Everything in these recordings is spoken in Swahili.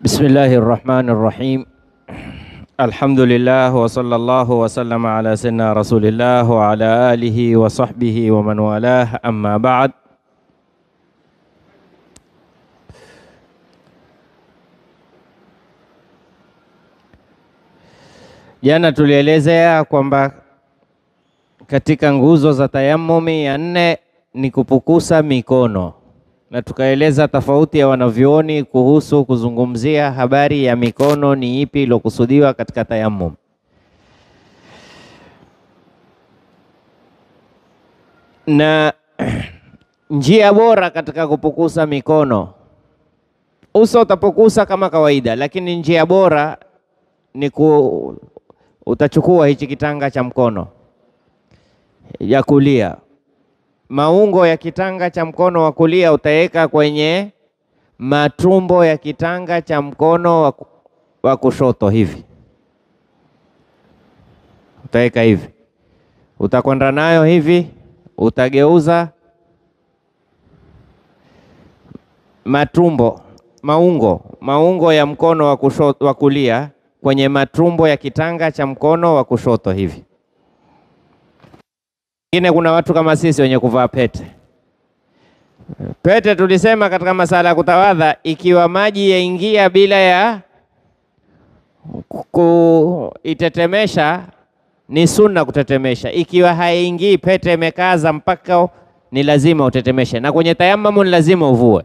Bismillahirrahmanirrahim. Alhamdulillah wa sallallahu wa sallama ala sayyidina Rasulillah wa ala alihi wa sahbihi wa man walah, amma ba'd. Jana tulielezea kwamba katika nguzo za tayammumi ya 4 ni kupukusa mikono, na tukaeleza tofauti ya wanavyuoni kuhusu kuzungumzia habari ya mikono ni ipi iliyokusudiwa katika tayammum. Na njia bora katika kupukusa mikono, uso utapukusa kama kawaida, lakini njia bora ni utachukua hichi kitanga cha mkono ya kulia, maungo ya kitanga cha mkono wa kulia utaweka kwenye matumbo ya kitanga cha mkono wa kushoto hivi. Utaweka hivi, utakwenda nayo hivi, utageuza maungo ya mkono wa kushoto wa kulia kwenye matumbo ya kitanga cha mkono wa kushoto hivi. Ingine kuna watu kama sisi wenye kuvaa pete. Pete tulisema katika masala ya kutawadha, ikiwa maji yaingia bila ya kuitetemesha ni sunna kutetemesha. Ikiwa haingii, pete imekaza mpaka, ni lazima utetemeshe. Na kwenye tayammum ni lazima uvue.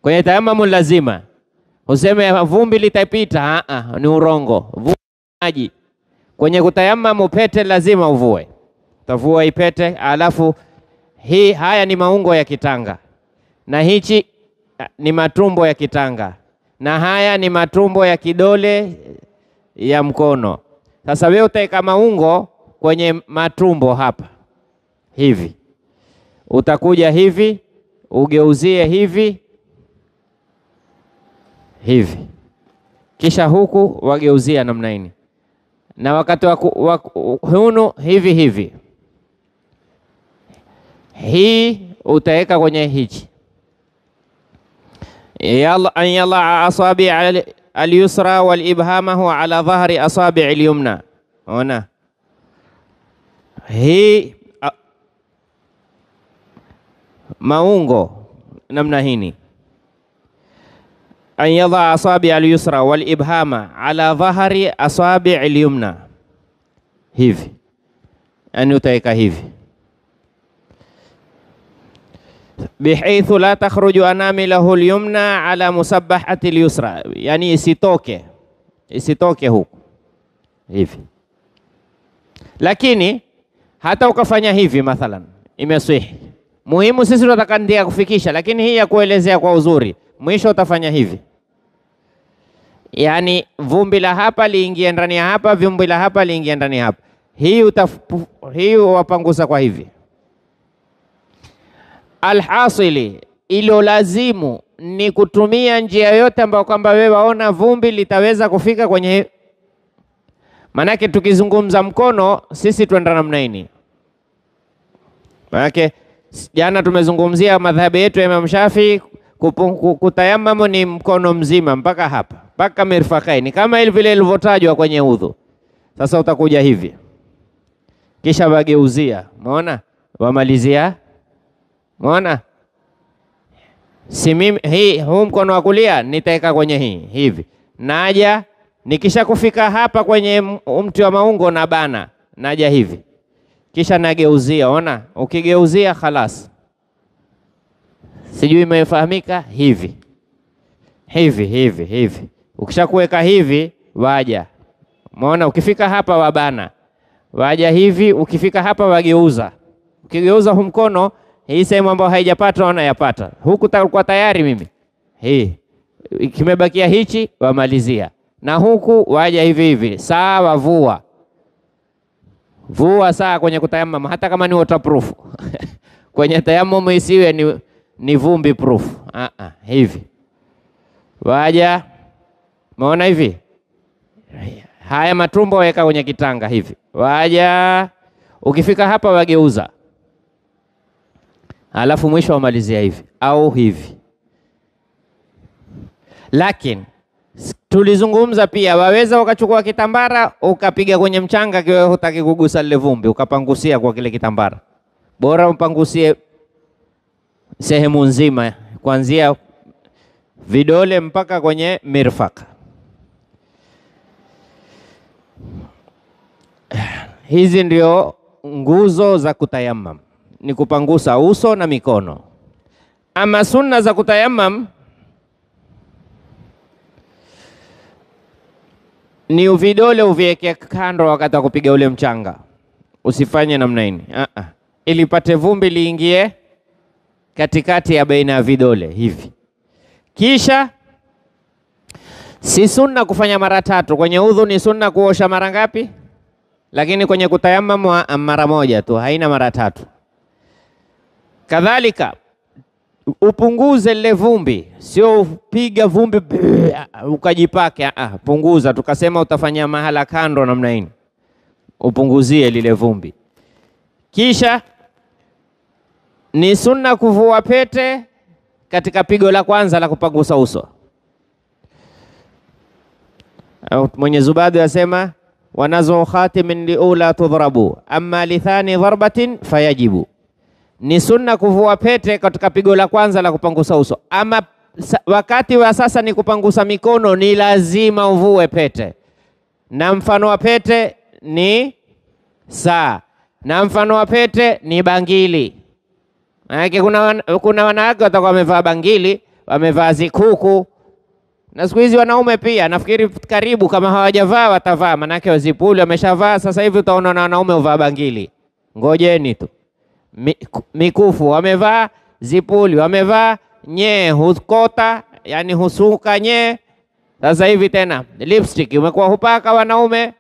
Kwenye tayammum lazima useme vumbi litapita, ni urongo. Vua maji. Kwenye kutayammum pete lazima uvue. Utavua ipete, alafu haya ni maungo ya kitanga, na hichi ni matumbo ya kitanga, na haya ni matumbo ya kidole ya mkono. Sasa wewe utaweka maungo kwenye matumbo hapa hivi, utakuja hivi, ugeuzie hivi hivi, kisha huku wageuzia namna hii, na wakati hunu hivi hivi. Hii utaweka kwenye hichi. An yalla asabi al-yusra wal ibhamahu ala dhahri asabi al-yumna. Ona hii maungo namna hii. An yalla asabi al-yusra wal ibhama ala dhahri asabi al-yumna, hivi. Ani utaweka hivi bihaithu la takhruju anamilahu al-yumna ala musabbahati al-yusra, yani isitoke huku hivi. Lakini hata ukafanya hivi mathalan, imeswihi. Muhimu sisi tunataka ndia kufikisha, lakini hii ya kuelezea kwa uzuri. Mwisho utafanya hivi, yani vumbi la hapa liingie ndani ya hapa, vumbi la hapa liingie ndani ya hapa. Hii wapangusa kwa hivi. Alhasili, ilo lazimu ni kutumia njia yote ambayo kwamba wewe waona vumbi litaweza kufika kwenye. Manake tukizungumza mkono sisi tuenda namna hii. Manake jana tumezungumzia madhhabi yetu ya Imam Shafi, kutayammamu ni mkono mzima mpaka hapa, mpaka mirfaqaini, kama vile ilivyotajwa kwenye udhu. Sasa utakuja hivi, kisha wageuzia, umeona, wamalizia. Unaona? Si mimi huu mkono wa kulia nitaweka kwenye hivi. Naja nikisha kufika hapa kwenye mti wa maungo na bana, naja hivi. Kisha nageuzia, ona? Ukigeuzia khalas. Sijui imefahamika hivi. Hivi. Ukisha kuweka hivi, waja. Umeona, ukifika hapa wabana. Waja hivi, ukifika hapa wageuza. Ukigeuza huu mkono, hii sehemu ambayo haijapata wanayapata. Huku takuwa tayari mimi. Kimebakia hichi wamalizia. Na huku waja hivi. Sawa, vua saa kwenye kutayammum, hata kama ni waterproof. Kwenye tayammum isiwe ni vumbi proof. Hivi. Waja. Umeona hivi? Haya matumbo weka kwenye kitanga hivi. Waja. Ukifika hapa wageuza. Alafu mwisho wamalizia hivi au hivi. Lakini tulizungumza pia, waweza ukachukua kitambara ukapiga kwenye mchanga kiwe hutaki kugusa lile vumbi, ukapangusia kwa kile kitambara. Bora upangusie sehemu nzima kuanzia vidole mpaka kwenye mirfaka. Hizi ndio nguzo za kutayammam, ni kupangusa uso na mikono. Ama sunna za kutayammam ni vidole uviweke kando wakati wa kupiga ule mchanga. Usifanye namna hii. Ili pate vumbi liingie katikati ya baina ya vidole hivi. Kisha si sunna kufanya mara tatu. Kwenye udhu ni sunna kuosha mara ngapi? Lakini kwenye kutayammam mara moja tu, haina mara tatu. Kadhalika upunguze lile vumbi, sio upiga vumbi ukajipake. Punguza, tukasema utafanya mahala kando namna hii, upunguzie lile vumbi. Kisha ni sunna kuvua pete katika pigo la kwanza la kupangusa uso. Mwenye Zubadi yasema wanazo khatimin liula tudhrabu amma lithani dharbatin fayajibu. Ni sunna kuvua pete katika pigo la kwanza la kupangusa uso. Ama wakati wa sasa ni kupangusa mikono, ni lazima uvue pete. Na mfano wa pete ni saa, na mfano wa pete ni bangili. Maana kuna wanawake watakuwa wamevaa bangili, wamevaa zikuku. Na siku hizi wanaume pia nafikiri karibu kama hawajavaa watavaa, maana yake wazipuli wameshavaa. Sasa hivi utaona na wanaume uvaa bangili. Ngojeni tu. Mikufu wamevaa, zipuli wamevaa, hukota yani husuka Sasa hivi tena lipstick umekuwa hupaka wanaume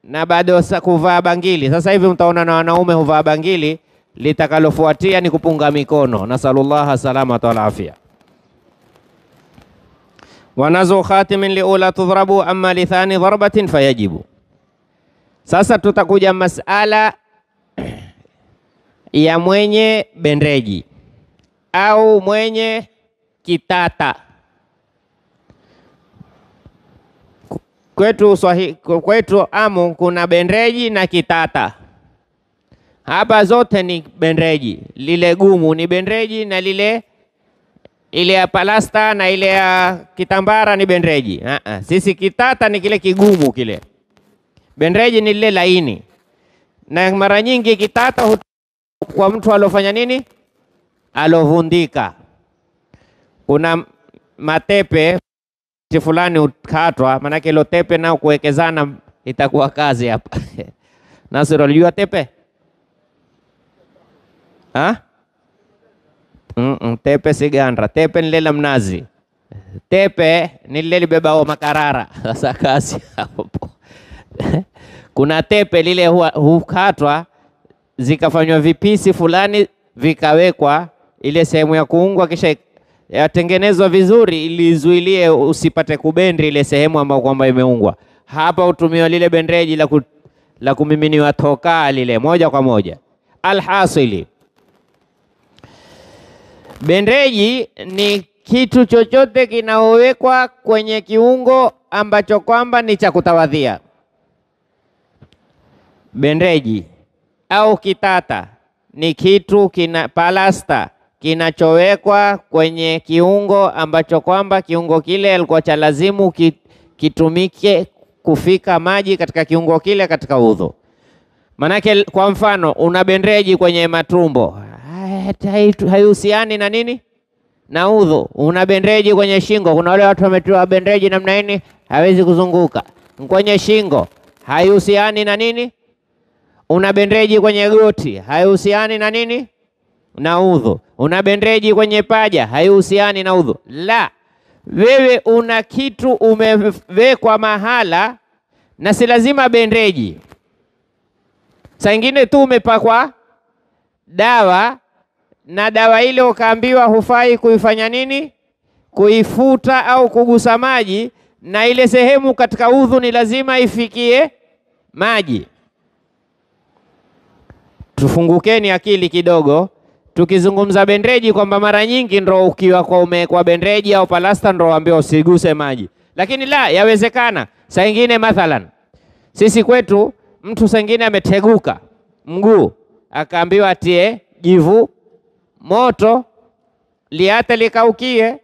na bado kuvaa bangili. Sasa hivi mtaona na wanaume huvaa bangili, litakalofuatia ni kupunga mikono. Nasallallahu salama wa afia. Wanazo khatimin liula tudhrabu amma lithani dharbatin fayajibu. Sasa tutakuja masala ya mwenye bendeji au mwenye kitata. Kwetu Amu kuna bendeji na kitata. Hapa zote ni bendeji. Lile gumu ni bendeji na ile ya palasta na ile ya kitambara ni bendeji. Sisi kitata ni kile kigumu kile. Bendeji ni lile laini. Na mara nyingi kitata kwa mtu alofanya nini? Alovundika. Kuna matepe fulani ukatwa, manake ilo tepe nao kuwekezana itakuwa kazi hapa. Nasir, alijua tepe? Tepe sigandra, tepe ni lela mnazi. Tepe ni lile libebao makarara. Sasa kazi hapo. Kuna tepe lile hukatwa zikafanywa vipisi fulani vikawekwa ile sehemu ya kuungwa, kisha yatengenezwa vizuri ili izuilie usipate kubendi ile sehemu ambayo kwamba imeungwa. Hapa utumiwa lile bendeji la kumiminiwa toka lile moja kwa moja. Alhasili, bendeji ni kitu chochote kinaowekwa kwenye kiungo ambacho kwamba ni cha kutawadhia. Bendeji au kitata ni kitu palasta kinachowekwa kwenye kiungo ambacho kwamba kiungo kile alikuwa cha lazimu kitumike kufika maji katika kiungo kile katika udhu. Manake kwa mfano una bendeji kwenye matumbo, haihusiani na nini? Na udhu. Una bendeji kwenye shingo, kuna wale watu wametiwa bendeji namna nini hawezi kuzunguka. Kwenye shingo haihusiani na nini? Una bendeji kwenye goti, haihusiani na nini? Na udhu. Una bendeji kwenye paja, haihusiani na udhu. La, wewe una kitu umewekwa mahala na si lazima bendeji. Saa ingine tu umepakwa dawa na dawa ile ukaambiwa hufai kuifanya nini? Kuifuta au kugusa maji, na ile sehemu katika udhu ni lazima ifikie maji. Tufungukeni akili kidogo. Tukizungumza bendeji kwamba mara nyingi ndo ukiwa kwa umewekwa bendeji au palasta ndo ambiwa usiguse maji. Lakini la, yawezekana. Saa ingine mathalan, sisi kwetu mtu saa ingine ameteguka mguu, akaambiwa atie jivu moto liate likaukie,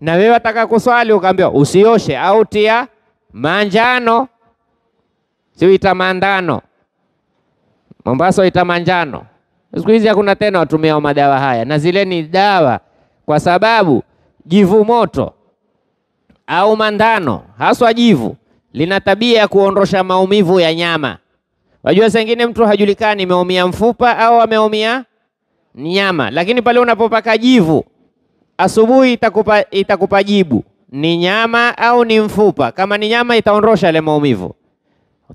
na wewe wataka kuswali ukaambiwa usioshe au tia manjano, si ita mandano, Mombasa ita manjano. Siku hizi hakuna tena watumia madawa haya, na zile ni dawa, kwa sababu jivu moto au mandano, haswa jivu, lina tabia ya kuondosha maumivu ya nyama. Wajua saa ingine mtu hajulikani ameumia mfupa au ameumia nyama, lakini pale unapopaka jivu asubuhi itakupa jibu ni nyama au ni mfupa. Kama ni nyama itaondosha ile maumivu.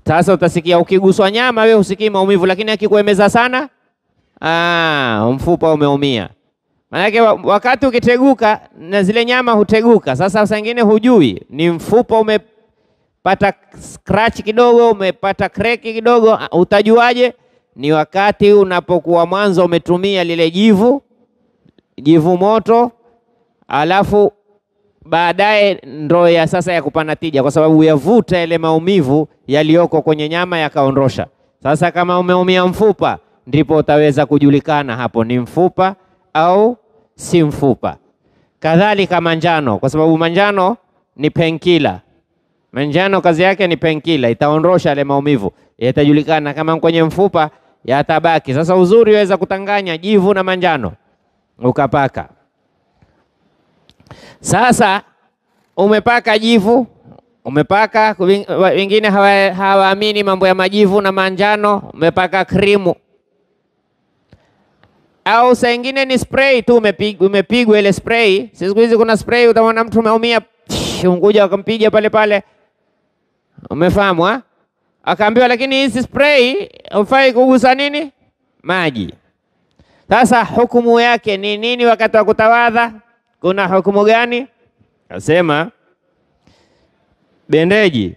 Sasa utasikia ukiguswa nyama wewe usikii maumivu, lakini akikuemeza sana mfupa umeumia. Maana wakati ukiteguka na zile nyama huteguka. Sasa saa nyingine hujui ni mfupa umepata scratch kidogo, umepata crack kidogo, utajuaje? Ni wakati unapokuwa mwanzo umetumia lile jivu moto, alafu baadaye ndo ya sasa ya kupana tija, kwa sababu yavuta ile maumivu yaliyoko kwenye nyama yakaondosha. Sasa kama umeumia mfupa, ndipo utaweza kujulikana hapo ni mfupa au si mfupa. Kadhalika manjano, kwa sababu manjano ni penkila. Manjano kazi yake ni penkila, itaondosha ile maumivu, yatajulikana. Kama kwenye mfupa yatabaki. Sasa uzuri waweza kutanganya jivu na manjano ukapaka. Sasa umepaka jivu, umepaka, wengine hawaamini mambo ya majivu na manjano, umepaka krimu. Au saa ingine ni spray tu, umepigwa ile spray. Siku hizi kuna spray, utaona mtu umeumia, unguja wakampiga pale pale. Umefahamu? Akaambiwa lakini hizi spray hufai kugusa nini? Maji. Sasa hukumu yake ni nini wakati wa kutawadha? Kuna hukumu gani? Asema bendeji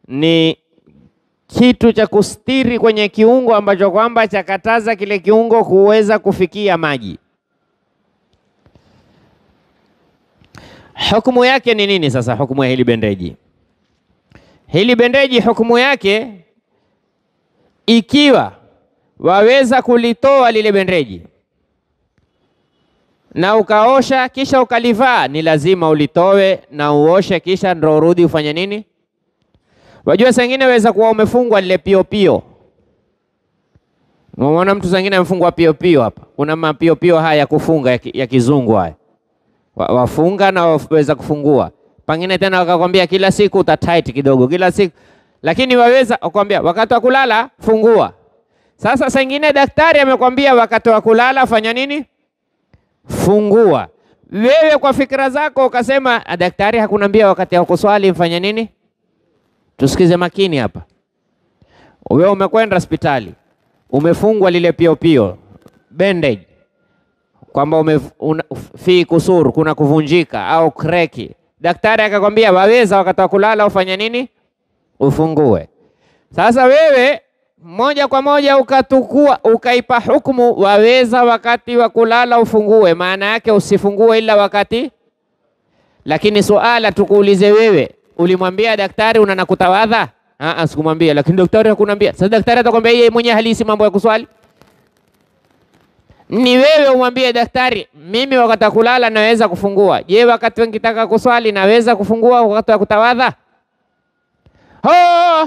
ni kitu cha kustiri kwenye kiungo ambacho kwamba chakataza kile kiungo kuweza kufikia maji. Hukumu yake ni nini sasa? Hukumu ya hili bendeji. Hili bendeji hukumu yake, ikiwa waweza kulitoa lile bendeji na ukaosha kisha ukalivaa, ni lazima ulitoe na uoshe kisha ndo urudi ufanye nini? Wajua saa ingine waweza kuwa umefungwa lile pio. Unaona mtu saa ingine amefungwa pio hapa. Kuna mapio haya ya kufunga ya kizungu haya. Wafunga na waweza kufungua. Pengine tena wakakwambia kila siku uta tight kidogo, kila siku. Lakini waweza kukwambia wakati wa kulala fungua. Sasa saa ingine daktari amekwambia wakati wa kulala fanya nini? Fungua. Wewe kwa fikra zako ukasema daktari hakunambia wakati wa kuswali mfanya nini? Tusikize makini hapa. Wewe umekwenda hospitali, umefungwa lile pio bandage, kwamba fi kusuru, kuna kuvunjika au kreki. Daktari akakwambia waweza wakati wa kulala ufanya nini? Ufungue. Sasa wewe moja kwa moja ukaipa hukumu waweza wakati wa kulala ufungue, maana yake usifungue ila wakati. Lakini suala tukuulize wewe, ulimwambia daktari una nakutawadha? Sikumwambia, lakini daktari hakunambia. Sasa daktari atakwambia yeye mwenyewe halisi mambo ya kuswali? Ni wewe umwambie daktari mimi wakati wa kulala naweza kufungua. Je, wakati nikitaka kuswali naweza kufungua wakati wa kutawadha?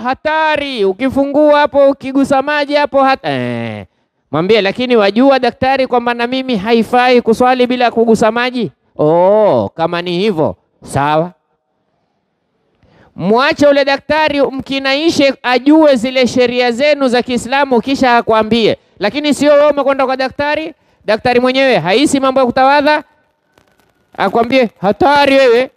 Hatari, ukifungua hapo ukigusa maji hapo mwambie, lakini wajua daktari kwamba na mimi haifai kuswali bila kugusa maji. Kama ni hivyo sawa, mwache ule daktari mkinaishe ajue zile sheria zenu za Kiislamu kisha akwambie. Lakini sio wewe umekwenda kwa daktari mwenyewe haisi mambo ya kutawadha, akwambie hatari wewe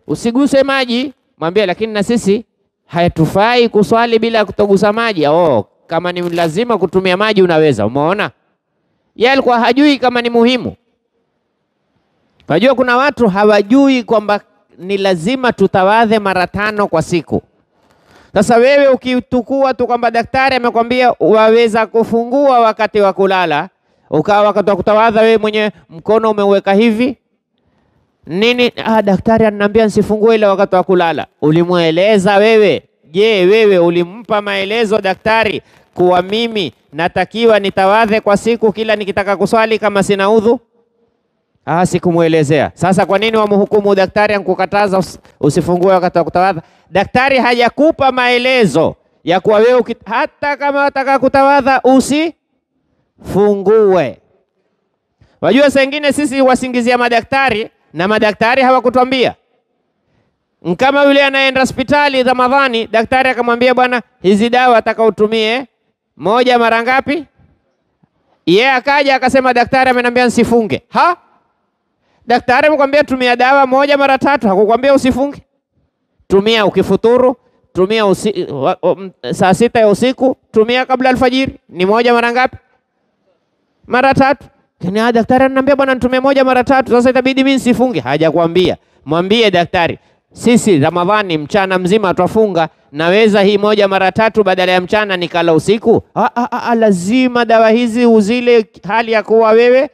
usiguse maji. Mwambie lakini na sisi hayatufai kuswali bila kutogusa maji. Kama ni lazima kutumia maji unaweza. Umeona? Yeye alikuwa hajui kama ni muhimu. Unajua kuna watu hawajui kwamba ni lazima tutawadhe mara 5 kwa siku. Sasa wewe ukitukua tu kwamba daktari amekwambia waweza kufungua wakati wa kulala, ukawa wakati wa kutawadha wewe mwenye mkono umeuweka hivi, Nini? Daktari ananiambia nsifungue ile wakati wa kulala. Ulimweleza wewe? Je, wewe ulimpa maelezo daktari kuwa mimi natakiwa nitawadhe kwa siku kila nikitaka kuswali kama sina udhu? Sikumwelezea. Sasa kwa nini wamhukumu daktari ankukataza usifungue wakati wa kutawadha? Daktari hajakupa maelezo ya kuwa wewe hata kama wataka kutawadha usifungue. Wajua saa ingine sisi wasingizia madaktari na madaktari hawakutwambia. Kama yule anaenda hospitali Ramadhani, daktari akamwambia bwana, hizi dawa ataka utumie moja mara ngapi? Yeye akaja akasema daktari ameniambia nsifunge. Daktari amekwambia tumia dawa moja mara 3, hakukwambia usifunge. Tumia ukifuturu, tumia saa 6 ya usiku, tumia kabla alfajiri. Ni moja mara ngapi? Mara 3. Kina daktari ananiambia bwana nitumie moja mara 3, sasa itabidi mimi nsifunge. Hajakwambia. Mwambie daktari, sisi Ramadhani mchana mzima twafunga, naweza hii moja mara 3 badala ya mchana nikala usiku? Lazima dawa hizi uzile hali ya kuwa wewe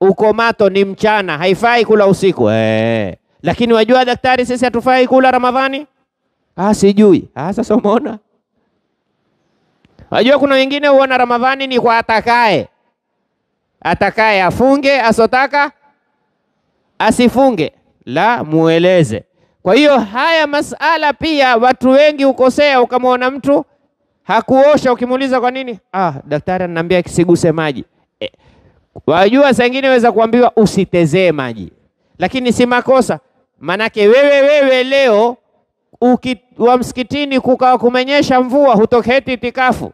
uko mato ni mchana, haifai kula usiku. Lakini wajua daktari sisi hatufai kula Ramadhani? Sijui. Sasa umeona? Wajua kuna wengine huona Ramadhani ni kwa atakaye afunge, asotaka asifunge. La, mueleze. Kwa hiyo haya masala pia watu wengi ukosea, ukamwona mtu hakuosha, ukimuuliza kwa nini? Daktari ananiambia kisiguse maji. Wajua saa ingine weza kuambiwa usitezee maji, lakini si makosa. Manake wewe leo wa msikitini kukawa kumenyesha mvua, hutoketi itikafu,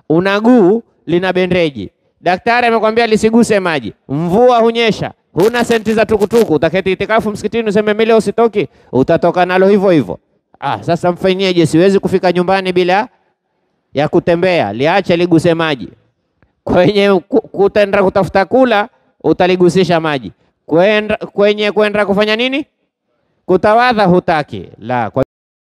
unaguu lina bendeji, daktari amekwambia lisiguse maji, mvua hunyesha, huna senti za tukutuku, utaketi itikafu msikitini useme mimi leo usitoki? Utatoka nalo hivyo hivyo. Sasa mfanyeje? Siwezi kufika nyumbani bila ya kutembea, liache liguse maji. Kwenye kutenda kutafuta kula utaligusisha maji, kwenda kufanya nini? Kutawadha hutaki. La.